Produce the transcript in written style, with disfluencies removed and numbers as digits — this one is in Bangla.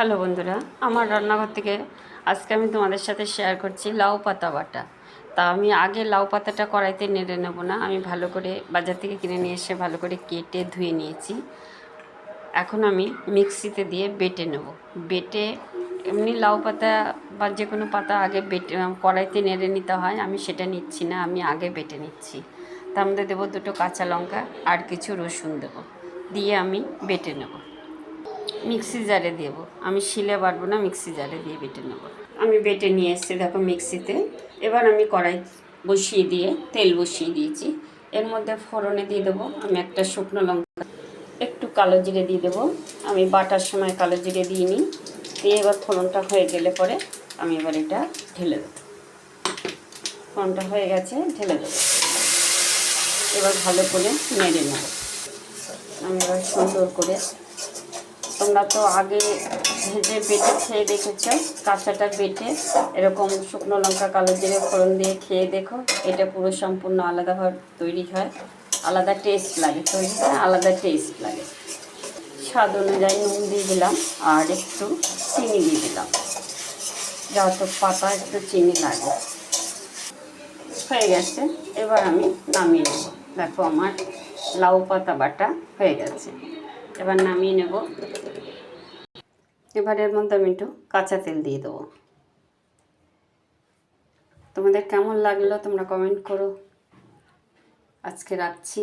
হ্যালো বন্ধুরা, আমার রান্নাঘর থেকে আজকে আমি তোমাদের সাথে শেয়ার করছি লাউ পাতা বাটা। তা আমি আগে লাউ পাতাটা কড়াইতে নেড়ে নেব না, আমি ভালো করে বাজার থেকে কিনে নিয়ে এসে ভালো করে কেটে ধুয়ে নিয়েছি। এখন আমি মিক্সিতে দিয়ে বেটে নেব। বেটে এমনি লাউ পাতা বা যে কোনো পাতা আগে বেটে কড়াইতে নেড়ে নিতে হয়, আমি সেটা নিচ্ছি না, আমি আগে বেটে নিচ্ছি। তার মধ্যে দেবো 2টো কাঁচা লঙ্কা আর কিছু রসুন দেবো, দিয়ে আমি বেটে নেব। মিক্সি জারে দেব, আমি শিলে বাটবো না, মিক্সি জারে দিয়ে বেটে নেব। আমি বেটে নিয়ে এসেছি দেখো মিক্সিতে। এবার আমি কড়াই বসিয়ে দিয়ে তেল বসিয়ে দিয়েছি। এর মধ্যে ফোড়নে দিয়ে দেবো আমি একটা শুকনো লঙ্কা, একটু কালো জিরে দিয়ে দেবো। আমি বাটার সময় কালো জিরে দিইনি। দিয়ে এবার ফোড়নটা হয়ে গেলে পরে আমি এবার এটা ঢেলে দেবো। ফোড়নটা হয়ে গেছে, ঢেলে দেবো। এবার ভালো করে নেড়ে নেব। আমি এবার সুন্দর করে, তোমরা তো আগে ভেজে বেটে খেয়ে দেখেছো, কাঁচাটা বেটে এরকম শুকনো লঙ্কা কালো জিরে ফোড়ন দিয়ে খেয়ে দেখো, এটা পুরো সম্পূর্ণ আলাদাভাবে তৈরি হয়, আলাদা টেস্ট লাগে, তৈরি হয় আলাদা টেস্ট লাগে। স্বাদ অনুযায়ী নুন দিয়ে দিলাম আর একটু চিনি দিয়ে দিলাম, যত পাতা একটু চিনি লাগে। হয়ে গেছে, এবার আমি নামিয়ে নেব। দেখো আমার লাউ পাতা বাটা হয়ে গেছে, এবার নামিয়ে নেব। এবার এর মধ্যে আমি একটু কাঁচা তেল দিয়ে দেবো। তোমাদের কেমন লাগলো তোমরা কমেন্ট করো। আজকে রাখছি।